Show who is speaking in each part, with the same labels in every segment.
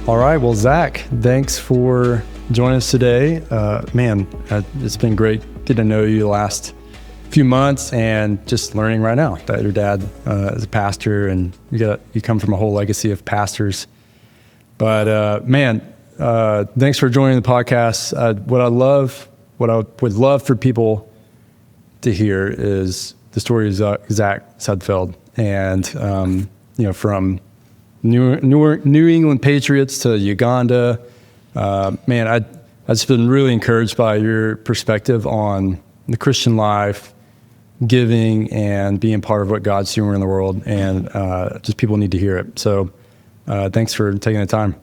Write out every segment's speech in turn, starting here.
Speaker 1: All right. Well, Zach, thanks for joining us today. It's been great getting to know you the last few months and just learning right now that your dad is a pastor and you come from a whole legacy of pastors. But thanks for joining the podcast. What I would love for people to hear is the story of Zach Sudfeld, and from New England Patriots to Uganda. I've just been really encouraged by your perspective on the Christian life, giving, and being part of what God's doing in the world, and just people need to hear it. So thanks for taking the time.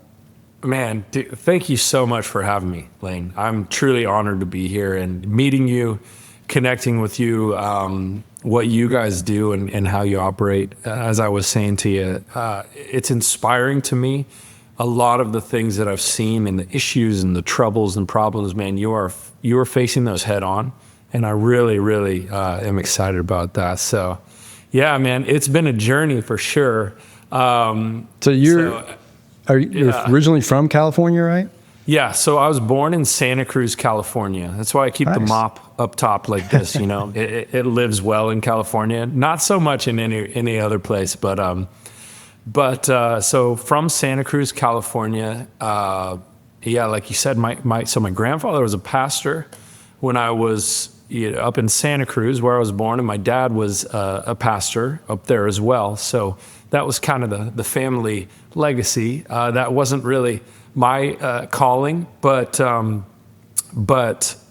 Speaker 2: Man, dude, thank you so much for having me, Lane. I'm truly honored to be here and meeting you, connecting with you, what you guys do and how you operate. As I was saying to you, it's inspiring to me. A lot of the things that I've seen and the issues and the troubles and problems, man, you are facing those head on. And I really, really am excited about that. So, yeah, man, it's been a journey for sure.
Speaker 1: You're originally from California, right?
Speaker 2: Yeah, so I was born in Santa Cruz, California. That's why I keep the mop up top like this, you know. It lives well in California. Not so much in any other place, but so from Santa Cruz, California, like you said, my grandfather was a pastor when I was up in Santa Cruz where I was born, and my dad was a pastor up there as well. So that was kind of the family legacy. That wasn't really my calling, but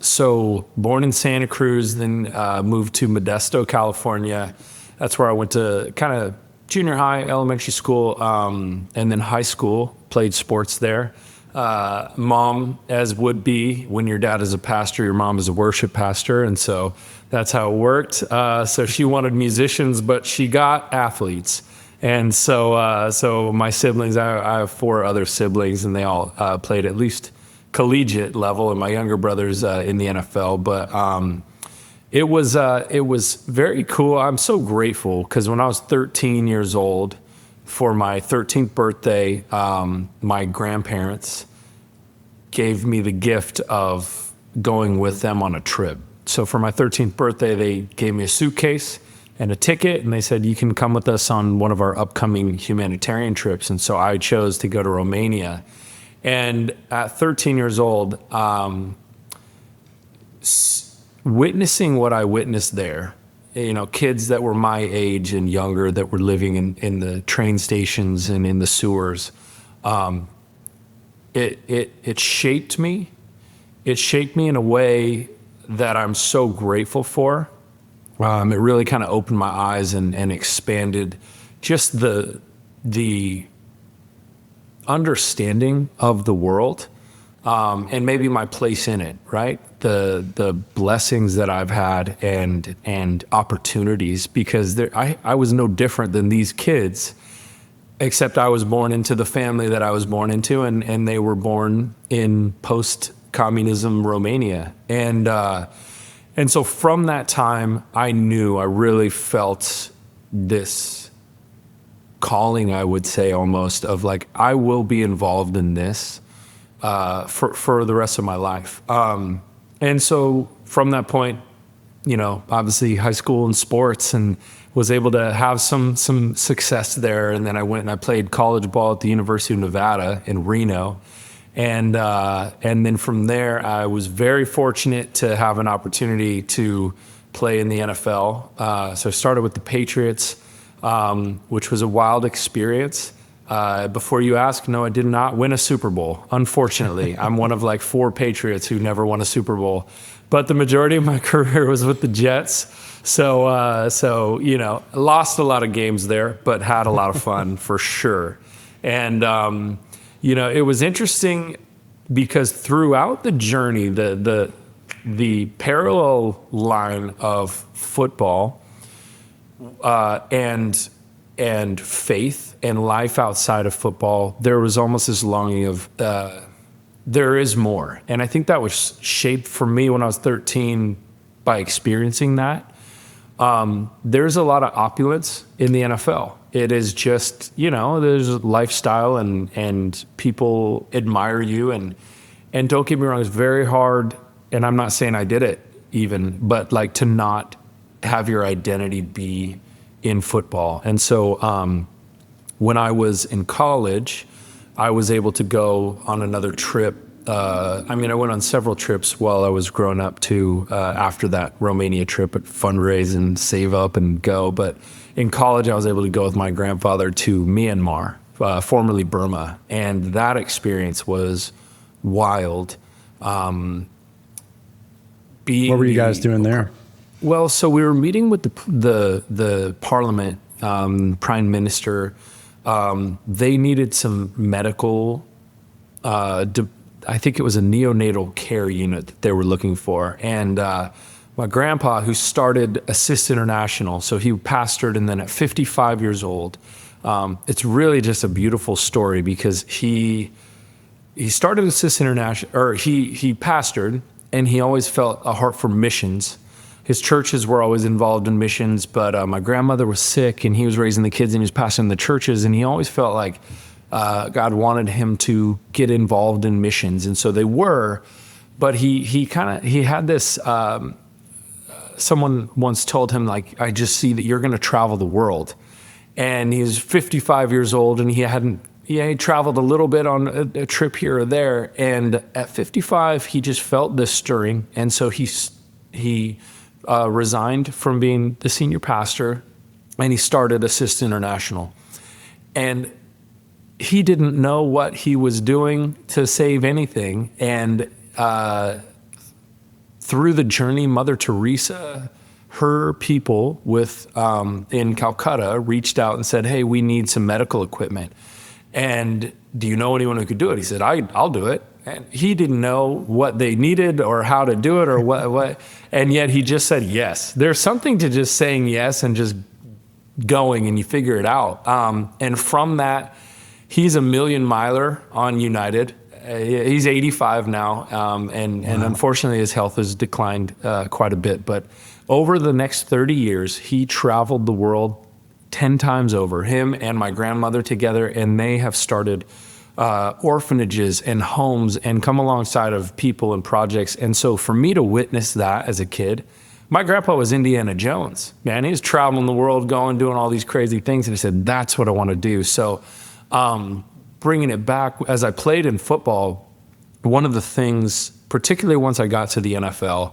Speaker 2: so born in Santa Cruz, then moved to Modesto, California. That's where I went to kind of junior high, elementary school, and then high school, played sports there. Mom, as would be when your dad is a pastor, your mom is a worship pastor. And so that's how it worked. So she wanted musicians, but she got athletes. And so my siblings, I have 4 other siblings, and they all played at least collegiate level, and my younger brother's in the NFL. But it was very cool. I'm so grateful because when I was 13 years old, for my 13th birthday, my grandparents gave me the gift of going with them on a trip. So for my 13th birthday, they gave me a suitcase and a ticket, and they said, you can come with us on one of our upcoming humanitarian trips. And so I chose to go to Romania. And at 13 years old, witnessing what I witnessed there, you know, kids that were my age and younger that were living in the train stations and in the sewers, it shaped me. It shaped me in a way that I'm so grateful for. It really kind of opened my eyes and expanded just the understanding of the world, and maybe my place in it, right? The blessings that I've had and opportunities, because I was no different than these kids, except I was born into the family that I was born into, and they were born in post-communism Romania. And so from that time, I really felt this calling, I would say almost, of like, I will be involved in this for the rest of my life. And so from that point, you know, obviously high school and sports, and was able to have some success there. And then I went and I played college ball at the University of Nevada in Reno. And then from there, I was very fortunate to have an opportunity to play in the NFL. So I started with the Patriots, which was a wild experience. Before you ask, no, I did not win a Super Bowl. Unfortunately, I'm one of like 4 Patriots who never won a Super Bowl. But the majority of my career was with the Jets. So you know, lost a lot of games there, but had a lot of fun for sure. And you know, it was interesting because throughout the journey, the parallel line of football and faith and life outside of football, there was almost this longing of there is more. And I think that was shaped for me when I was 13 by experiencing that. there's a lot of opulence in the NFL. It is just, there's a lifestyle and people admire you. And don't get me wrong, it's very hard. And I'm not saying I did it even, but like to not have your identity be in football. And so when I was in college, I was able to go on another trip. I went on several trips while I was growing up too, after that Romania trip, at fundraise and save up and go. But in college, I was able to go with my grandfather to Myanmar, formerly Burma. And that experience was wild. What
Speaker 1: were you guys doing there?
Speaker 2: Well, so we were meeting with the parliament, prime minister. They needed some medical, I think it was a neonatal care unit that they were looking for. And my grandpa, who started Assist International, so he pastored, and then at 55 years old, it's really just a beautiful story, because he started Assist International, or he pastored, and he always felt a heart for missions. His churches were always involved in missions, but my grandmother was sick, and he was raising the kids, and he was pastoring the churches, and he always felt like God wanted him to get involved in missions. And so they were, but he had this, someone once told him, like, I just see that you're going to travel the world. And he's 55 years old, and he traveled a little bit on a trip here or there. And at 55, he just felt this stirring. And so he resigned from being the senior pastor, and he started Assist International. And he didn't know what he was doing to save anything. And through the journey, Mother Teresa, her people in Calcutta reached out and said, hey, we need some medical equipment. And do you know anyone who could do it? He said, I'll do it. And he didn't know what they needed or how to do it or what. And yet he just said yes. There's something to just saying yes and just going, and you figure it out. And from that, he's a million miler on United. He's 85 now, and unfortunately his health has declined quite a bit. But over the next 30 years, he traveled the world 10 times over, him and my grandmother together, and they have started orphanages and homes and come alongside of people and projects. And so for me to witness that as a kid, my grandpa was Indiana Jones, man. He was traveling the world, doing all these crazy things. And he said, that's what I want to do. So bringing it back, as I played in football, one of the things, particularly once I got to the NFL,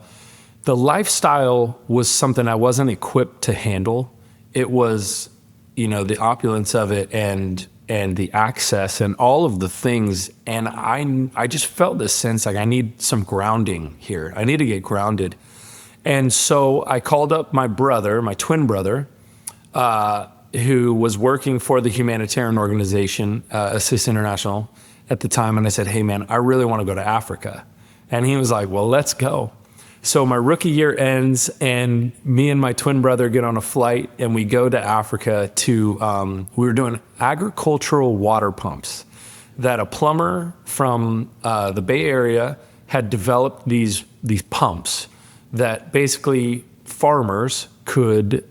Speaker 2: the lifestyle was something I wasn't equipped to handle. It was, the opulence of it and the access and all of the things. And I just felt this sense like I need some grounding here. I need to get grounded. And so I called up my brother, my twin brother, who was working for the humanitarian organization, Assist International at the time. And I said, hey man, I really want to go to Africa. And he was like, well, let's go. So my rookie year ends, and me and my twin brother get on a flight, and we go to Africa we were doing agricultural water pumps that a plumber from the Bay Area had developed these pumps that basically farmers could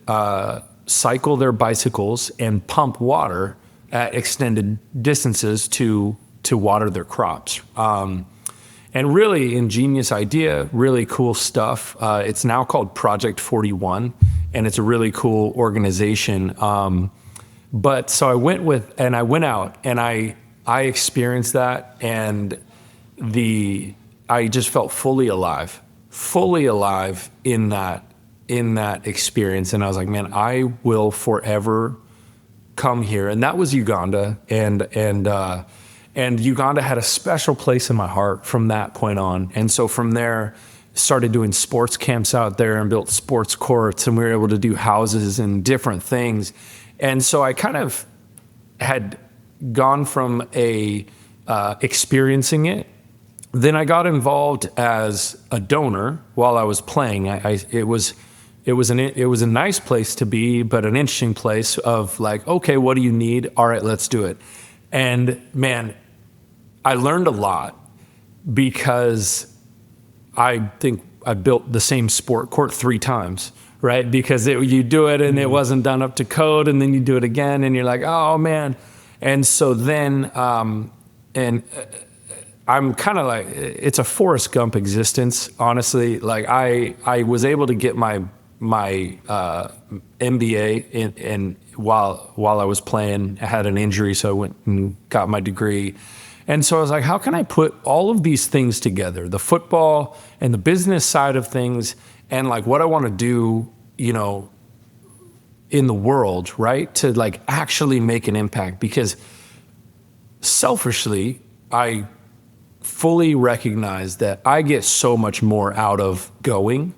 Speaker 2: cycle their bicycles and pump water at extended distances to water their crops. And really ingenious idea, really cool stuff. It's now called Project 41, and it's a really cool organization. But so I went out and I experienced that, and I just felt fully alive in that experience. And I was like, man, I will forever come here. And that was Uganda. And Uganda had a special place in my heart from that point on. And so from there, started doing sports camps out there and built sports courts, and we were able to do houses and different things. And so I kind of had gone from experiencing it. Then I got involved as a donor while I was playing. It was a nice place to be, but an interesting place of like, okay, what do you need? All right, let's do it. And man, I learned a lot, because I think I built the same sport court 3 times, right? Because you do it and it wasn't done up to code, and then you do it again and you're like, oh man. And so then, I'm kind of like, it's a Forrest Gump existence, honestly. Like I was able to get my MBA and while I was playing, I had an injury, so I went and got my degree. And so I was like, how can I put all of these things together, the football and the business side of things, and like what I want to do, in the world, right? To like actually make an impact. Because selfishly, I fully recognize that I get so much more out of going.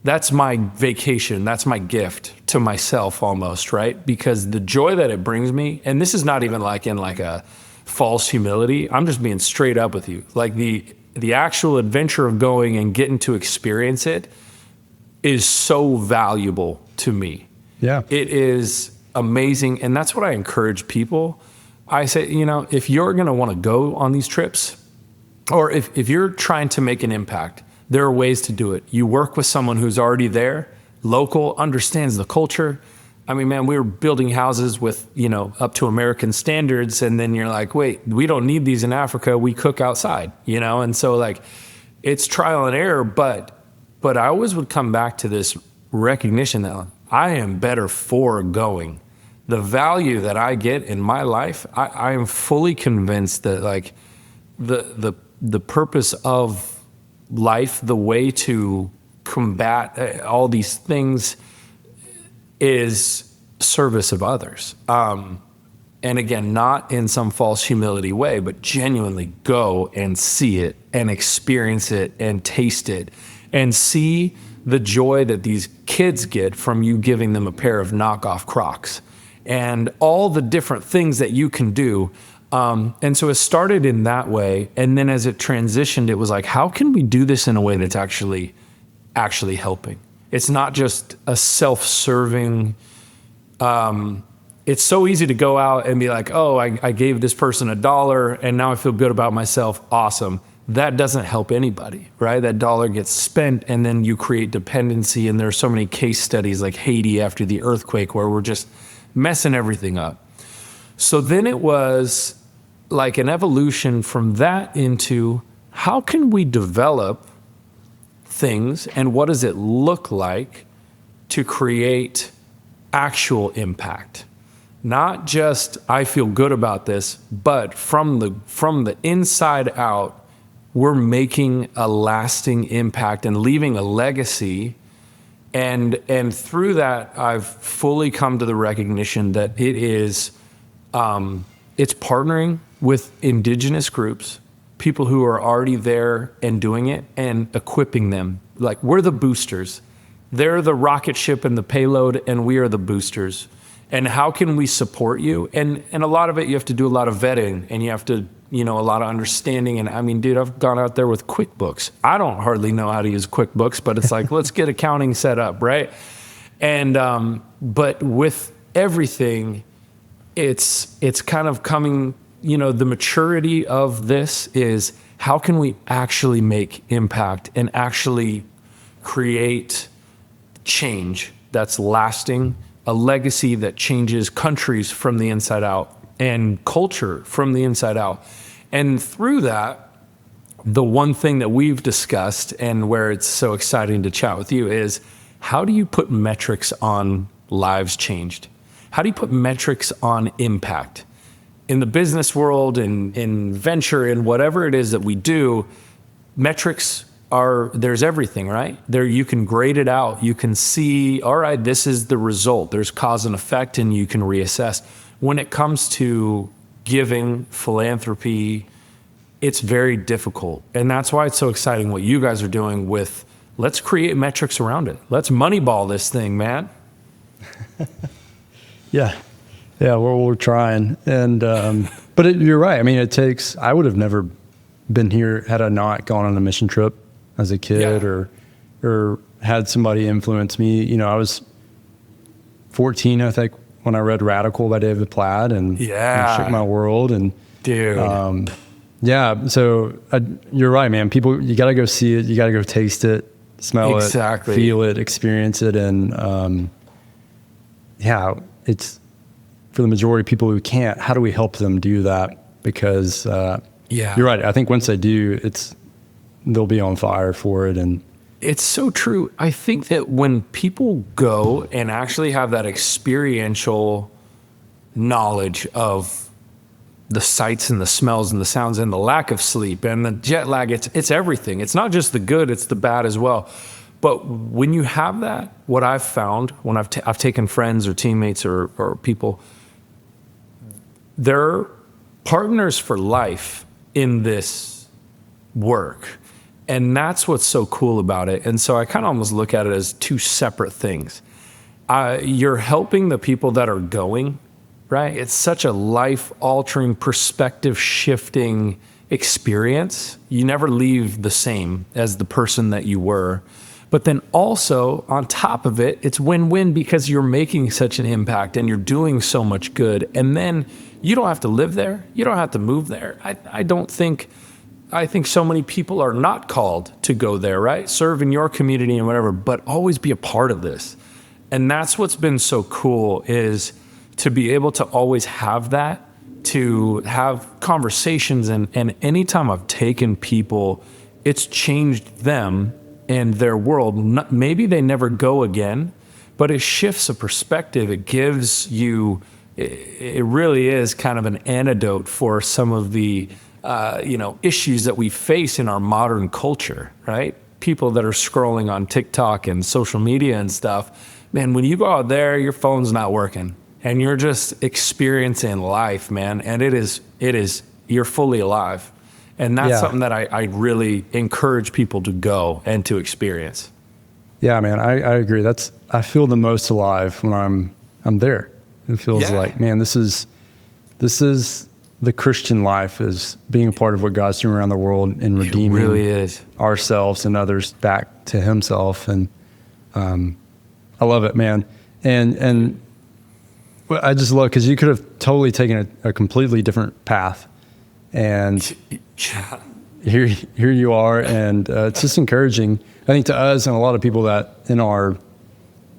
Speaker 2: That's my vacation. That's my gift to myself almost, right? Because the joy that it brings me, and this is not even like in like a false humility. I'm just being straight up with you. Like the actual adventure of going and getting to experience it is so valuable to me.
Speaker 1: Yeah.
Speaker 2: It is amazing. And that's what I encourage people. I say, if you're going to want to go on these trips, or if you're trying to make an impact, there are ways to do it. You work with someone who's already there, local, understands the culture. I mean, man, we were building houses with, up to American standards. And then you're like, wait, we don't need these in Africa. We cook outside, And so like, it's trial and error, but I always would come back to this recognition that I am better for going. The value that I get in my life, I am fully convinced that like the purpose of life, the way to combat all these things is service of others. And again, not in some false humility way, but genuinely go and see it and experience it and taste it and see the joy that these kids get from you giving them a pair of knockoff Crocs and all the different things that you can do. And so it started in that way. And then as it transitioned, it was like, how can we do this in a way that's actually helping? It's not just a self-serving, it's so easy to go out and be like, oh, I gave this person $1 and now I feel good about myself. Awesome. That doesn't help anybody, right? That dollar gets spent and then you create dependency. And there are so many case studies like Haiti after the earthquake where we're just messing everything up. So then it was like an evolution from that into how can we develop things and what does it look like to create actual impact? Not just I feel good about this, but from the inside out, we're making a lasting impact and leaving a legacy. And through that, I've fully come to the recognition that it is, it's partnering with indigenous groups, people who are already there and doing it, and equipping them. Like, we're the boosters. They're the rocket ship and the payload, and we are the boosters. And how can we support you? And a lot of it, you have to do a lot of vetting, and you have to, a lot of understanding. And I mean, dude, I've gone out there with QuickBooks. I don't hardly know how to use QuickBooks, but it's like, let's get accounting set up, right? And, but with everything, it's kind of coming, the maturity of this is how can we actually make impact and actually create change that's lasting, a legacy that changes countries from the inside out and culture from the inside out. And through that, the one thing that we've discussed and where it's so exciting to chat with you is how do you put metrics on lives changed? How do you put metrics on impact? In the business world, in venture, in whatever it is that we do, metrics there's everything, right? There, you can grade it out. You can see, all right, this is the result. There's cause and effect, and you can reassess. When it comes to giving, philanthropy, it's very difficult. And that's why it's so exciting what you guys are doing with, let's create metrics around it. Let's moneyball this thing, man. Yeah, we're trying. And, but you're right. I mean, it takes, I would have never been here had I not gone on a mission trip as a kid, or had somebody influence me. I was 14, I think, when I read Radical by David Platt and it shook my world. And dude,
Speaker 1: so you're right, man. People, you got to go see it. You got to go taste it, smell
Speaker 2: Exactly.
Speaker 1: it, feel it, experience it. And it's for the majority of people who can't, how do we help them do that? Because you're right. I think once they do, they'll be on fire for it. And
Speaker 2: it's so true. I think that when people go and actually have that experiential knowledge of the sights and the smells and the sounds and the lack of sleep and the jet lag, it's everything. It's not just the good, it's the bad as well. But when you have that, what I've found when I've taken friends or teammates or people, they're partners for life in this work. And that's what's so cool about it. And so I kind of almost look at it as two separate things. You're helping the people that are going, right? It's such a life-altering, perspective-shifting experience. You never leave the same as the person that you were. But then also, on top of it, it's win-win because you're making such an impact and you're doing so much good. And then you don't have to live there. You don't have to move there. I think so many people are not called to go there, right? Serve in your community and whatever, but always be a part of this. And that's what's been so cool, is to be able to always have that, to have conversations. And anytime I've taken people, it's changed them and their world. Maybe they never go again, but it shifts a perspective. It gives you, it really is kind of an antidote for some of the issues that we face in our modern culture, right? People that are scrolling on TikTok and social media and stuff. Man, when you go out there, your phone's not working and you're just experiencing life, man. And you're fully alive. And that's something that I really encourage people to go and to experience.
Speaker 1: Yeah, man, I agree. I feel the most alive when I'm there. It feels like, man, this is the Christian life, is being a part of what God's doing around the world and redeeming ourselves and others back to himself. And I love it, man. And I just love, because you could have totally taken a completely different path. And here you are. And it's just encouraging, I think, to us and a lot of people that in our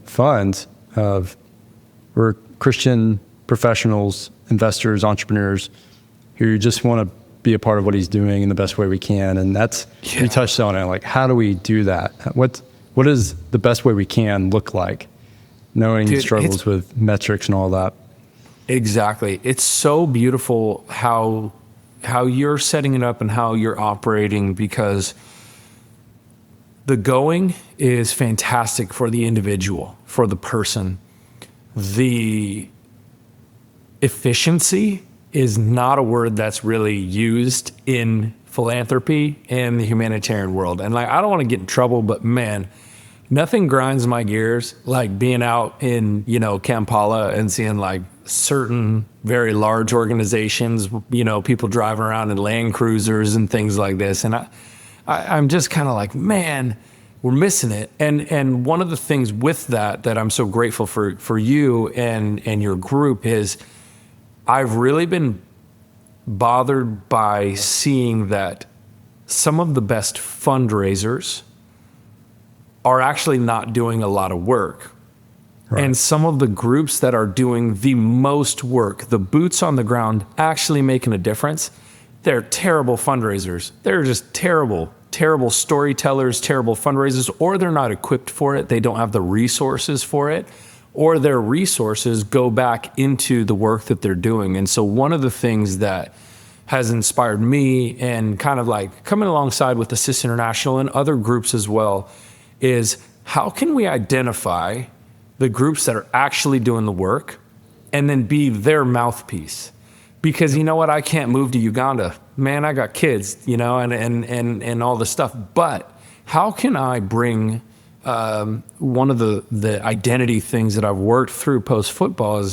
Speaker 1: funds we're Christian professionals, investors, entrepreneurs who just want to be a part of what he's doing in the best way we can. And that's, you touched on it, like, how do we do that? What does the best way we can look like, knowing the struggles with metrics and all that?
Speaker 2: Exactly. It's so beautiful how you're setting it up and how you're operating, because the going is fantastic for the individual, for the person. The efficiency is not a word that's really used in philanthropy and the humanitarian world. And like, I don't want to get in trouble, but man, nothing grinds my gears like being out in, Kampala and seeing like certain very large organizations, people driving around in Land Cruisers and things like this. And I'm just kind of like, man, we're missing it. And one of the things with that I'm so grateful for you and your group is, I've really been bothered by seeing that some of the best fundraisers are actually not doing a lot of work. Right. And some of the groups that are doing the most work, the boots on the ground, actually making a difference, they're terrible fundraisers. They're just terrible storytellers, terrible fundraisers, or they're not equipped for it. They don't have the resources for it, or their resources go back into the work that they're doing. And so one of the things that has inspired me, and kind of like coming alongside with Assist International and other groups as well, is how can we identify the groups that are actually doing the work and then be their mouthpiece? Because you know what? I can't move to Uganda. Man, I got kids, and all the stuff. But how can I bring one of the identity things that I've worked through post-football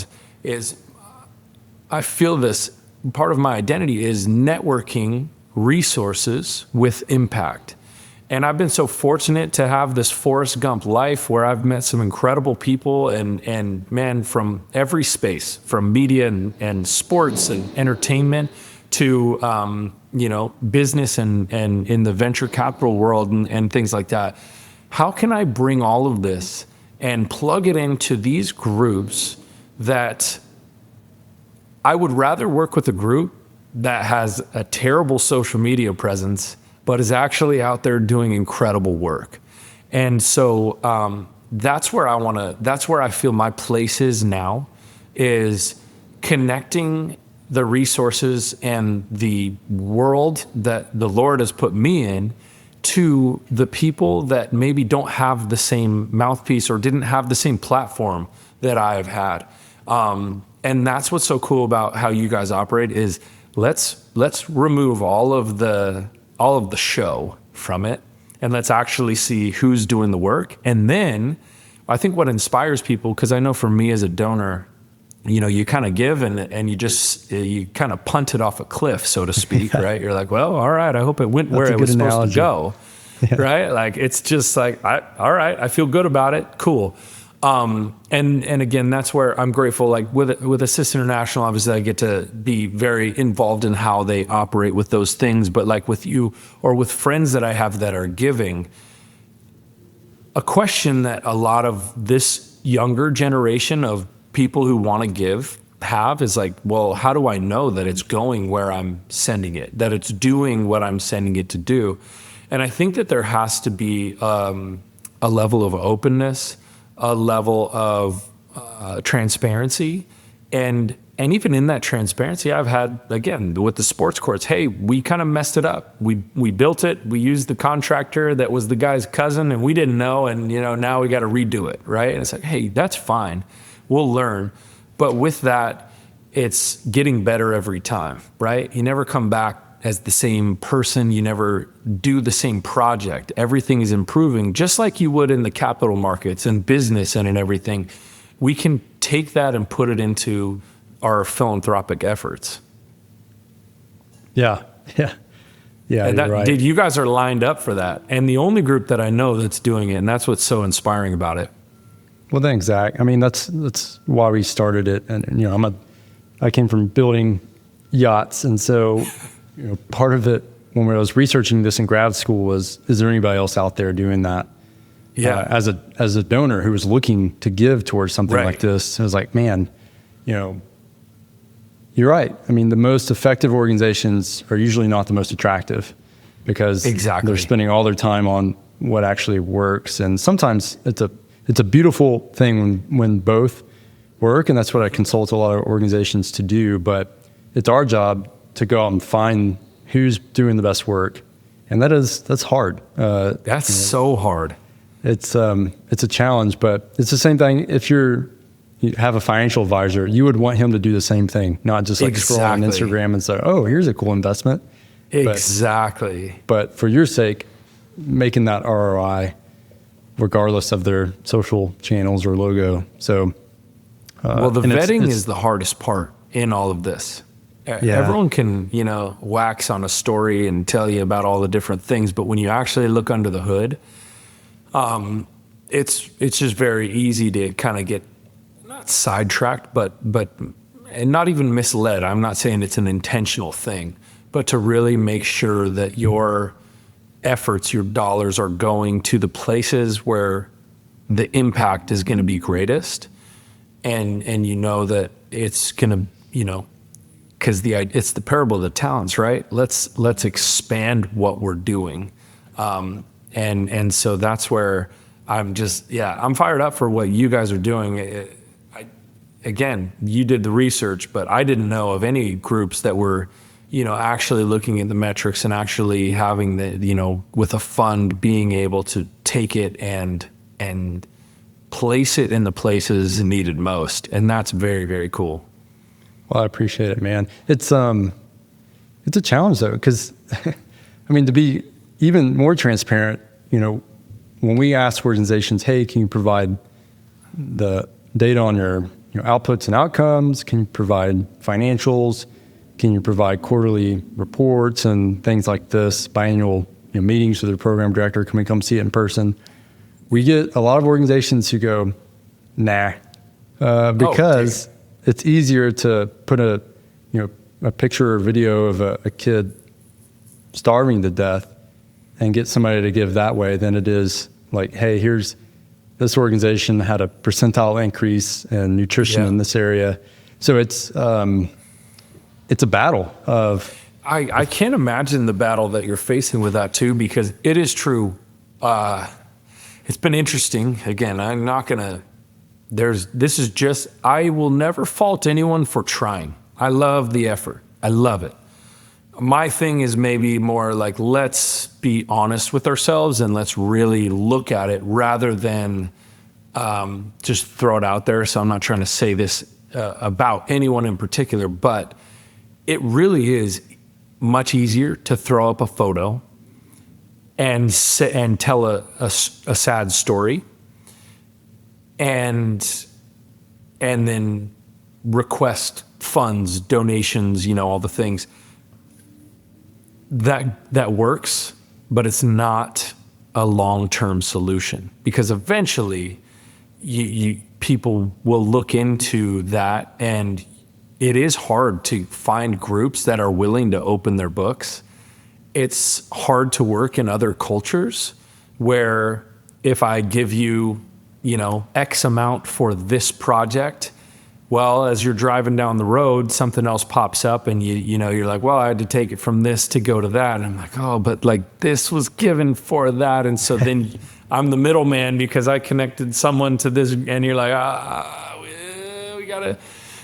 Speaker 2: is I feel this, part of my identity is networking resources with impact. And I've been so fortunate to have this Forrest Gump life where I've met some incredible people and man, from every space, from media and sports and entertainment to, business and in the venture capital world and things like that. how can I bring all of this and plug it into these groups that I would rather work with a group that has a terrible social media presence, but is actually out there doing incredible work. And so that's where I feel my place is now, is connecting the resources and the world that the Lord has put me in to the people that maybe don't have the same mouthpiece or didn't have the same platform that I have had. And that's what's so cool about how you guys operate is let's remove all of the show from it, and let's actually see who's doing the work. And then I think what inspires people, because I know for me as a donor, you kind of give and you kind of punt it off a cliff, so to speak, right? You're like, well, all right, I hope it went where it was supposed to go, right? Like, it's just like, all right, I feel good about it. Cool. And again, that's where I'm grateful. Like with Assist International, obviously I get to be very involved in how they operate with those things. But like with you or with friends that I have that are giving, a question that a lot of this younger generation of people who want to give have is like, well, how do I know that it's going where I'm sending it, that it's doing what I'm sending it to do? And I think that there has to be a level of openness, a level of transparency, and even in that transparency, I've had, again, with the sports courts, hey, we kind of messed it up. We built it. We used the contractor that was the guy's cousin, and we didn't know, and now we got to redo it, right? And it's like, hey, that's fine. We'll learn. But with that, it's getting better every time, right? You never come back as the same person. You never do the same project. Everything is improving, just like you would in the capital markets and business and in everything. We can take that and put it into our philanthropic efforts.
Speaker 1: Yeah. And
Speaker 2: you're
Speaker 1: right.
Speaker 2: Dude, you guys are lined up for that. And the only group that I know that's doing it, and that's what's so inspiring about it.
Speaker 1: Well, thanks, Zach. I mean, that's why we started it. And I came from building yachts, and so part of it when I was researching this in grad school was, is there anybody else out there doing that?
Speaker 2: Yeah.
Speaker 1: As a donor who was looking to give towards something
Speaker 2: Right.
Speaker 1: like this, I was like, man, you're right. I mean, the most effective organizations are usually not the most attractive because
Speaker 2: Exactly.
Speaker 1: they're spending all their time on what actually works. And sometimes it's a beautiful thing when both work, and that's what I consult a lot of organizations to do. But it's our job to go out and find who's doing the best work, and that's hard.
Speaker 2: That's so hard.
Speaker 1: It's a challenge, but it's the same thing. If you have a financial advisor, you would want him to do the same thing, not just like scroll on Instagram and say, "Oh, here's a cool investment."
Speaker 2: Exactly.
Speaker 1: But for your sake, making that ROI, regardless of their social channels or logo. So,
Speaker 2: well, the vetting is the hardest part in all of this. Yeah. Everyone can, wax on a story and tell you about all the different things, but when you actually look under the hood, it's just very easy to kind of get not sidetracked, but and not even misled. I'm not saying it's an intentional thing, but to really make sure that your efforts, your dollars are going to the places where the impact is going to be greatest, and that it's going to, because it's the parable of the talents, right? Let's expand what we're doing, and so that's where I'm fired up for what you guys are doing. Again, you did the research, but I didn't know of any groups that were, actually looking at the metrics and actually having with a fund being able to take it and place it in the places needed most, and that's very, very cool.
Speaker 1: Well, I appreciate it, man. It's a challenge though, because I mean, to be even more transparent, when we ask organizations, hey, can you provide the data on your outputs and outcomes? Can you provide financials? Can you provide quarterly reports and things like this, biannual meetings with their program director? Can we come see it in person? We get a lot of organizations who go, nah, because it's easier to put a picture or video of a kid starving to death and get somebody to give that way than it is like, hey, here's this organization had a percentile increase in nutrition in this area. So it's a battle of.
Speaker 2: I can't imagine the battle that you're facing with that too, because it is true. It's been interesting. Again, I'm not gonna. I will never fault anyone for trying. I love the effort. I love it. My thing is maybe more like, let's be honest with ourselves and let's really look at it rather than just throw it out there. So I'm not trying to say this about anyone in particular, but it really is much easier to throw up a photo and tell a sad story and then request funds, donations, all the things. That works, but it's not a long-term solution, because eventually people will look into that, and it is hard to find groups that are willing to open their books. It's hard to work in other cultures where if I give you, X amount for this project, well, as you're driving down the road, something else pops up and you're like, well, I had to take it from this to go to that. And I'm like, oh, but like this was given for that. And so then I'm the middleman because I connected someone to this, and you're like, we gotta.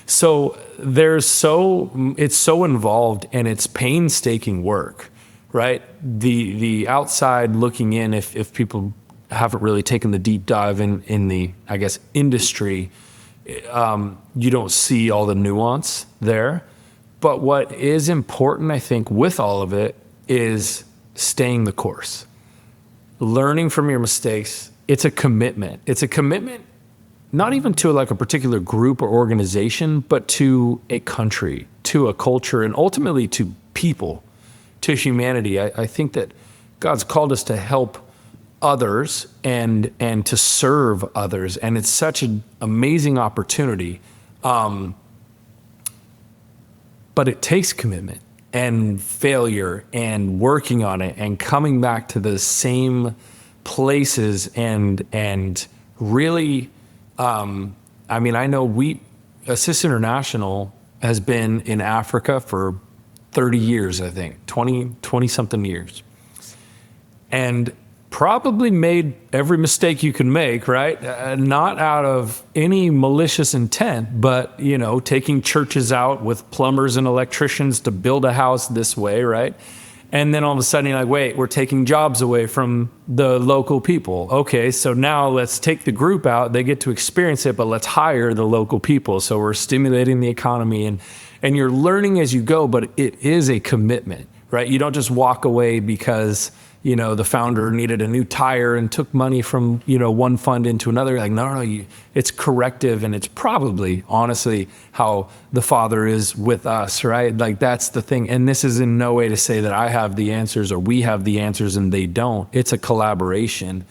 Speaker 2: So it's so involved, and it's painstaking work, right? The outside looking in, if people haven't really taken the deep dive in the, I guess, industry, you don't see all the nuance there. But what is important, I think, with all of it is staying the course, learning from your mistakes. It's a commitment. It's a commitment, not even to like a particular group or organization, but to a country, to a culture, and ultimately to people, to humanity. I think that God's called us to help others and to serve others, and it's such an amazing opportunity, but it takes commitment and failure and working on it and coming back to the same places and really I know Assist International has been in Africa for 30 years, I think 20 something years, and probably made every mistake you can make, right? Not out of any malicious intent, but, taking churches out with plumbers and electricians to build a house this way, right? And then all of a sudden you're like, wait, we're taking jobs away from the local people. Okay, so now let's take the group out. They get to experience it, but let's hire the local people. So we're stimulating the economy, and you're learning as you go, but it is a commitment, right? You don't just walk away because the founder needed a new tire and took money from, one fund into another. You're like, no, it's corrective. And it's probably, honestly, how the Father is with us, right? Like, that's the thing. And this is in no way to say that I have the answers or we have the answers and they don't. It's a collaboration,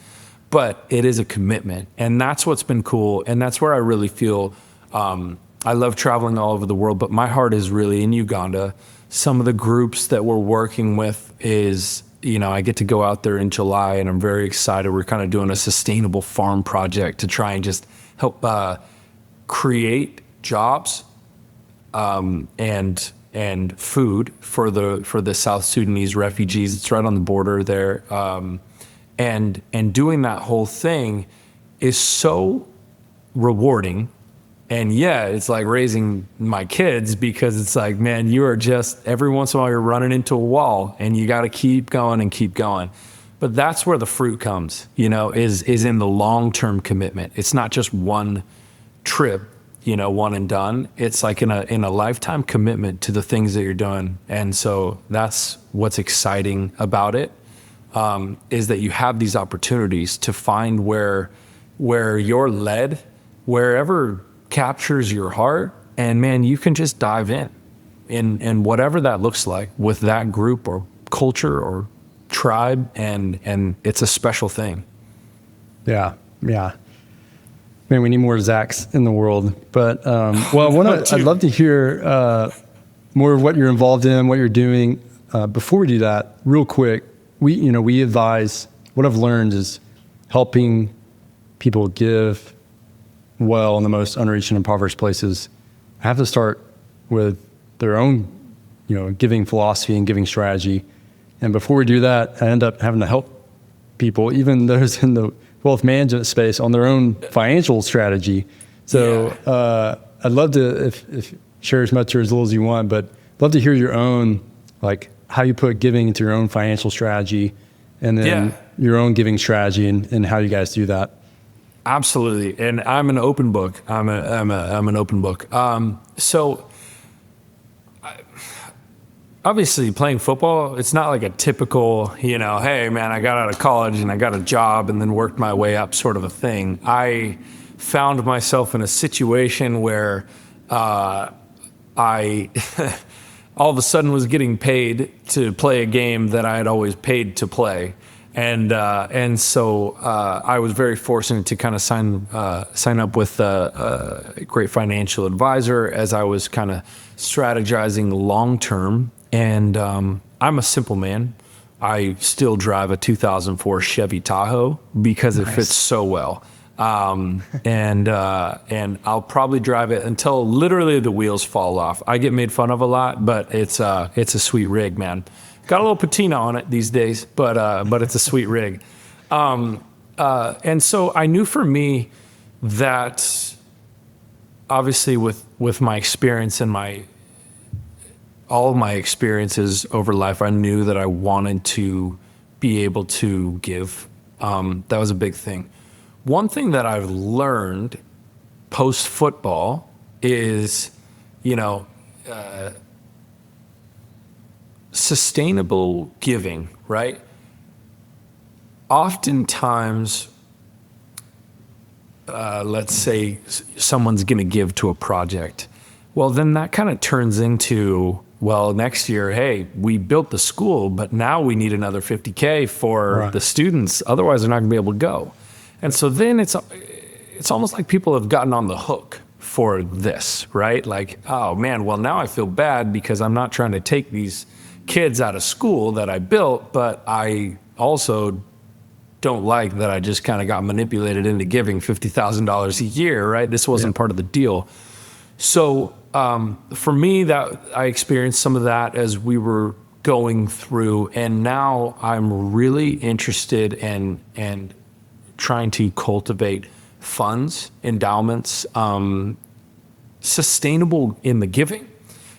Speaker 2: but it is a commitment. And that's what's been cool. And that's where I really feel, I love traveling all over the world, but my heart is really in Uganda. Some of the groups that we're working with is, I get to go out there in July, and I'm very excited. We're kind of doing a sustainable farm project to try and just help create jobs and food for the South Sudanese refugees. It's right on the border there, and doing that whole thing is so rewarding. And it's like raising my kids, because it's like, man, you are just, every once in a while you're running into a wall and you got to keep going and keep going. But that's where the fruit comes, is in the long-term commitment. It's not just one trip, one and done. It's like in a lifetime commitment to the things that you're doing. And so that's what's exciting about it, is that you have these opportunities to find where you're led, wherever captures your heart, and man, you can just dive in whatever that looks like with that group or culture or tribe, and it's a special thing. Yeah.
Speaker 1: Man, we need more Zachs in the world. But I'd love to hear more of what you're involved in, what you're doing. Before we do that, real quick, we advise. What I've learned is helping people give well in the most unreached and impoverished places have to start with their own, giving philosophy and giving strategy. And before we do that, I end up having to help people, even those in the wealth management space, on their own financial strategy. So I'd love to, if share as much or as little as you want, but love to hear your own, like how you put giving into your own financial strategy, and then your own giving strategy, and how you guys do that.
Speaker 2: Absolutely. And I'm an open book. I'm an open book. So obviously playing football, it's not like a typical, hey man, I got out of college and I got a job and then worked my way up sort of a thing. I found myself in a situation where I all of a sudden was getting paid to play a game that I had always paid to play. And so I was very fortunate to kind of sign up with a great financial advisor as I was kind of strategizing long term. And I'm a simple man. I still drive a 2004 Chevy Tahoe because it fits so well. And I'll probably drive it until literally the wheels fall off. I get made fun of a lot, but it's a sweet rig, man. Got a little patina on it these days, but it's a sweet rig. And so I knew for me that obviously with my experience and all of my experiences over life, I knew that I wanted to be able to give. That was a big thing. One thing that I've learned post football is, sustainable giving, right? Oftentimes, let's say someone's going to give to a project. Well, then that kind of turns into, well, next year, hey, we built the school, but now we need another $50K for the students. Otherwise, they're not going to be able to go. And so then it's almost like people have gotten on the hook for this, right? Like, oh man, well now I feel bad because I'm not trying to take these kids out of school that I built, but I also don't like that I just kind of got manipulated into giving $50,000 a year, right? This wasn't part of the deal. So for me, that I experienced some of that as we were going through, and now I'm really interested in trying to cultivate funds, endowments, sustainable in the giving,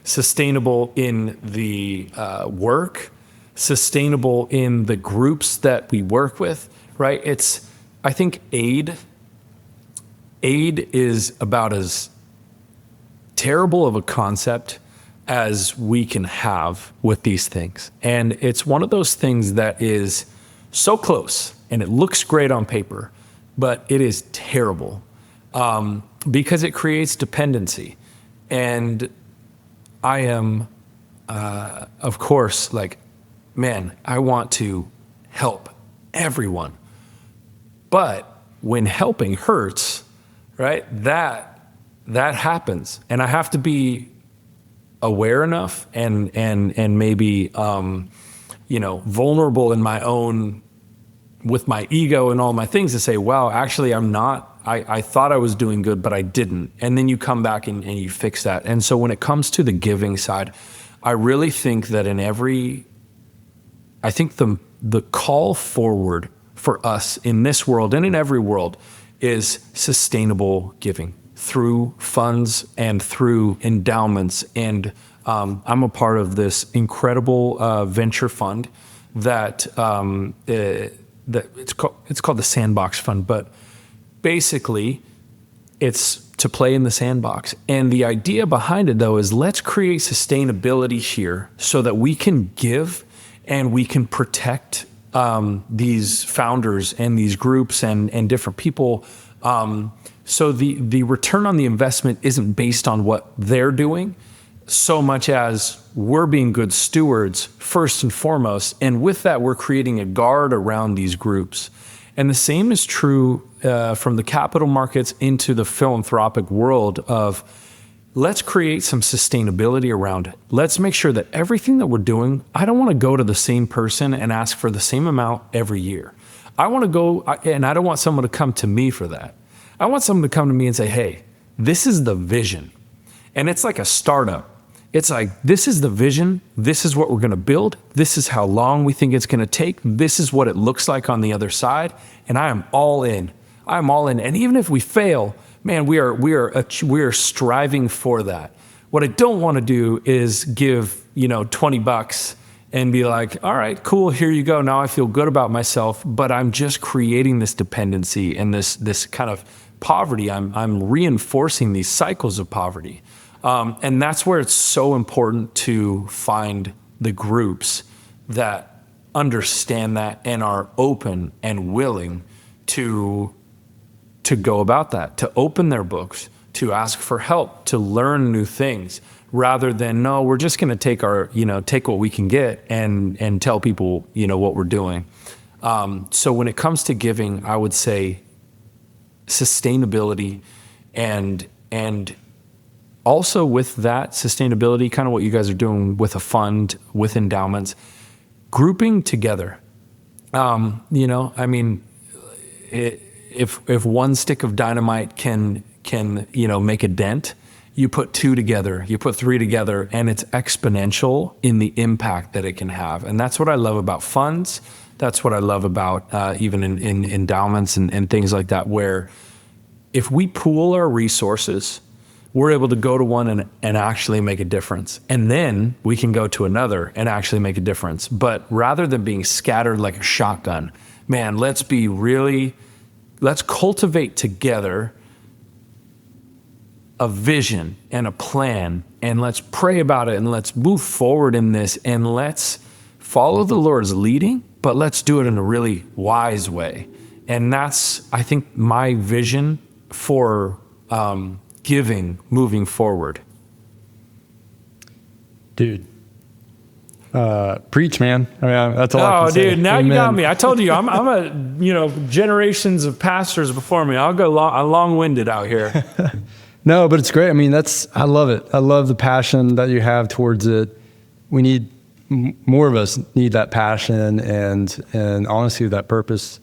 Speaker 2: sustainable in the work, sustainable in the groups that we work with, right? I think aid is about as terrible of a concept as we can have with these things. And it's one of those things that is so close and it looks great on paper, but it is terrible because it creates dependency. And I am, of course, like, man, I want to help everyone. But when helping hurts, right, that happens. And I have to be aware enough and maybe, vulnerable in my own, with my ego and all my things to say, wow, actually I'm not, I thought I was doing good, but I didn't. And then you come back and you fix that. And so when it comes to the giving side, I really think that I think the call forward for us in this world and in every world is sustainable giving through funds and through endowments. And I'm a part of this incredible venture fund that it's called the Sandbox Fund, but basically it's to play in the sandbox. And the idea behind it, though, is let's create sustainability here so that we can give and we can protect these founders and these groups and different people. So the return on the investment isn't based on what they're doing so much as we're being good stewards first and foremost. And with that, we're creating a guard around these groups. And the same is true from the capital markets into the philanthropic world of let's create some sustainability around it. Let's make sure that everything that we're doing, I don't want to go to the same person and ask for the same amount every year. I want to go, and I don't want someone to come to me for that. I want someone to come to me and say, hey, this is the vision. And it's like a startup. It's like, this is the vision. This is what we're going to build. This is how long we think it's going to take. This is what it looks like on the other side. And I am all in. I'm all in. And even if we fail, man, we are striving for that. What I don't want to do is give, $20 and be like, all right, cool, here you go. Now I feel good about myself, but I'm just creating this dependency and this kind of poverty. I'm reinforcing these cycles of poverty. And that's where it's so important to find the groups that understand that and are open and willing to go about that, to open their books, to ask for help, to learn new things, rather than, no, we're just going to take what we can get and tell people, what we're doing. So when it comes to giving, I would say sustainability and also with that sustainability, kind of what you guys are doing with a fund, with endowments, grouping together. If one stick of dynamite can make a dent, you put two together, you put three together, and it's exponential in the impact that it can have. And that's what I love about funds. That's what I love about even in endowments and things like that, where if we pool our resources, we're able to go to one and actually make a difference. And then we can go to another and actually make a difference. But rather than being scattered like a shotgun, man, let's cultivate together a vision and a plan, and let's pray about it, and let's move forward in this, and let's follow the Lord's leading, but let's do it in a really wise way. And that's, I think, my vision for giving moving forward.
Speaker 1: Dude, preach, man. I mean, that's all I can say.
Speaker 2: Oh, dude, now
Speaker 1: Amen.
Speaker 2: you got me. I told you, I'm a generations of pastors before me. I'll go long-winded out here.
Speaker 1: No, but it's great. I mean, I love it. I love the passion that you have towards it. We need more of us need that passion and honestly that purpose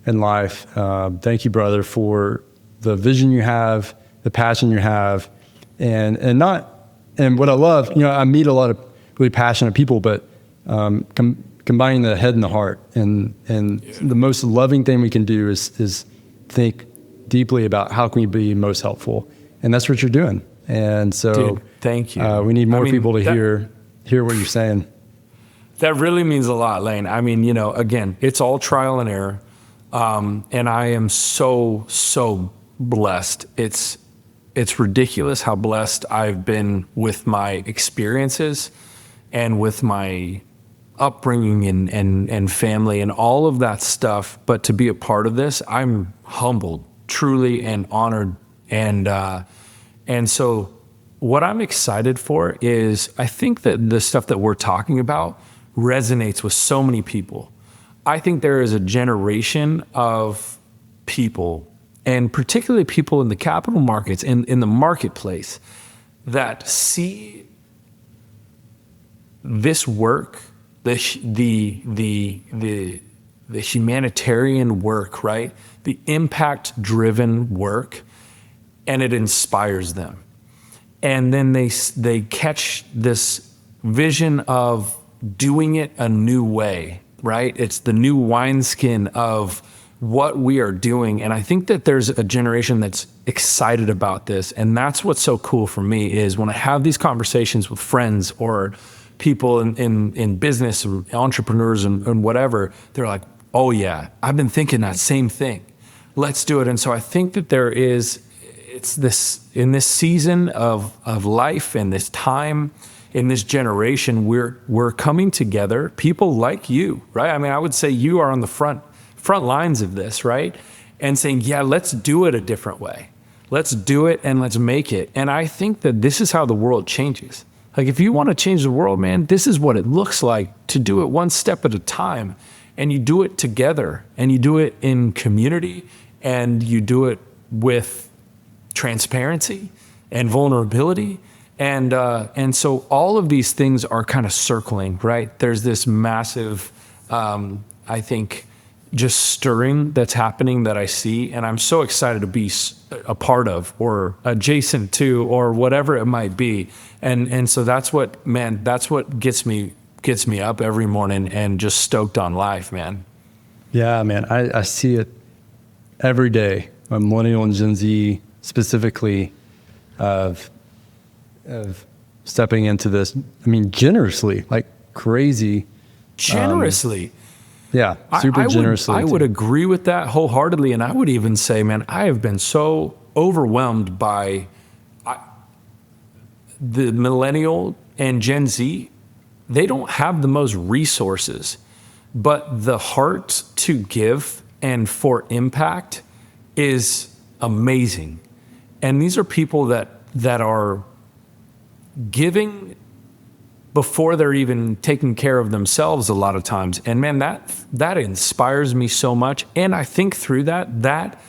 Speaker 1: in life. Thank you, brother, for the vision you have, the passion you have, and what I love. I meet a lot of really passionate people, but combining the head and the heart, and the most loving thing we can do is think deeply about how can we be most helpful. And that's what you're doing. And so,
Speaker 2: dude, thank you.
Speaker 1: We need more people to hear what you're saying.
Speaker 2: That really means a lot, Lane. I mean, again, it's all trial and error. And I am so blessed. It's ridiculous how blessed I've been with my experiences and with my upbringing and family and all of that stuff. But to be a part of this, I'm humbled, truly, and honored. And so what I'm excited for is, I think that the stuff that we're talking about resonates with so many people. I think there is a generation of people, and particularly people in the capital markets, in the marketplace, that see this work, the humanitarian work, right? The impact-driven work, and it inspires them. And then they catch this vision of doing it a new way, right? It's the new wineskin of what we are doing. And I think that there's a generation that's excited about this. And that's what's so cool for me, is when I have these conversations with friends or people in business, or entrepreneurs and whatever, they're like, oh yeah, I've been thinking that same thing. Let's do it. And so I think that it's this, in this season of life and this time, in this generation, we're coming together, people like you, right? I mean, I would say you are on the front lines of this, right? And saying, yeah, let's do it a different way. Let's do it and let's make it. And I think that this is how the world changes. Like, if you want to change the world, man, this is what it looks like to do it one step at a time. And you do it together, and you do it in community, and you do it with transparency and vulnerability. And so all of these things are kind of circling, right? There's this massive, I think, just stirring that's happening that I see, and I'm so excited to be a part of or adjacent to or whatever it might be. And so that's what gets me up every morning and just stoked on life, man.
Speaker 1: Yeah, man, I see it every day. Millennial and Gen Z specifically, of stepping into this. I mean, generously, like crazy.
Speaker 2: Generously.
Speaker 1: Yeah, super generously.
Speaker 2: I would agree with that wholeheartedly. And I would even say, man, I have been so overwhelmed by the millennial and Gen Z. They don't have the most resources, but the heart to give and for impact is amazing. And these are people that are giving before they're even taking care of themselves a lot of times. And man, that inspires me so much. And I think through that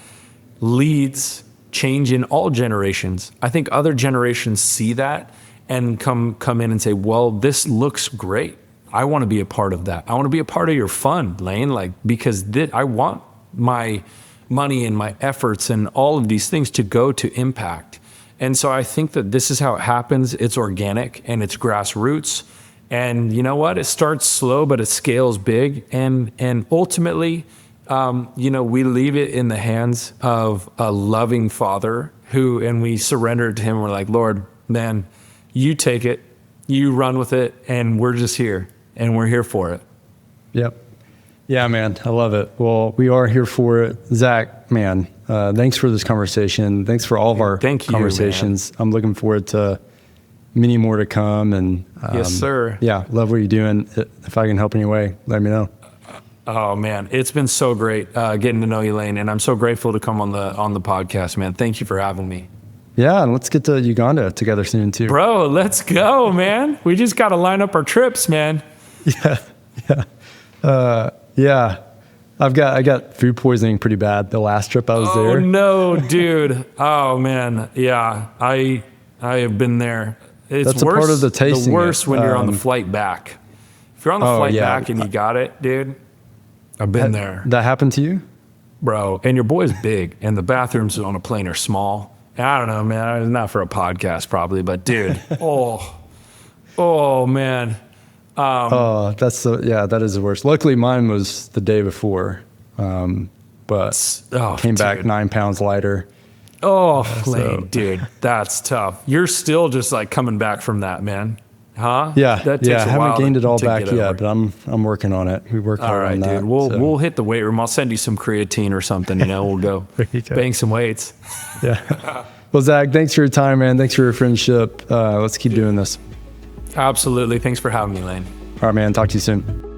Speaker 2: leads change in all generations. I think other generations see that and come in and say, well, this looks great. I want to be a part of that. I want to be a part of your fun, Lane, like, because I want my money and my efforts and all of these things to go to impact. And so I think that this is how it happens. It's organic and it's grassroots. And you know what? It starts slow, but it scales big. And ultimately, we leave it in the hands of a loving Father and we surrender to him. We're like, Lord, man, you take it, you run with it, and we're just here and we're here for it.
Speaker 1: Yep. Yeah, man, I love it. Well, we are here for it. Zach, man, thanks for this conversation. Thanks for all of our conversations. I'm looking forward to many more to come. And
Speaker 2: yes, sir.
Speaker 1: Yeah, love what you're doing. If I can help in any way, let me know.
Speaker 2: Oh man, it's been so great getting to know you, Lane, and I'm so grateful to come on the podcast, man. Thank you for having me.
Speaker 1: Yeah, and let's get to Uganda together soon too.
Speaker 2: Bro, let's go, man. We just got to line up our trips, man.
Speaker 1: Yeah. I got food poisoning pretty bad the last trip I was there.
Speaker 2: Oh no, dude. Oh man. Yeah. I have been there.
Speaker 1: That's worse, a part of the tasting.
Speaker 2: The worst when you're on the flight back. If you're on the flight back and you got it, dude, I've been there.
Speaker 1: That happened to you?
Speaker 2: Bro, and your boy's big and the bathrooms on a plane are small. And I don't know, man. It's not for a podcast probably, but dude, oh man.
Speaker 1: That is the worst. Luckily, mine was the day before, but came back 9 pounds lighter.
Speaker 2: Oh, Lane, dude, that's tough. You're still just like coming back from that, man. Huh?
Speaker 1: Yeah, I haven't gained it all back yet, but I'm working on it. We work hard on that.
Speaker 2: Dude. We'll hit the weight room. I'll send you some creatine or something. We'll go bang some weights.
Speaker 1: Yeah. Well, Zach, thanks for your time, man. Thanks for your friendship. Let's keep doing this.
Speaker 2: Absolutely. Thanks for having me, Lane.
Speaker 1: All right, man. Talk to you soon.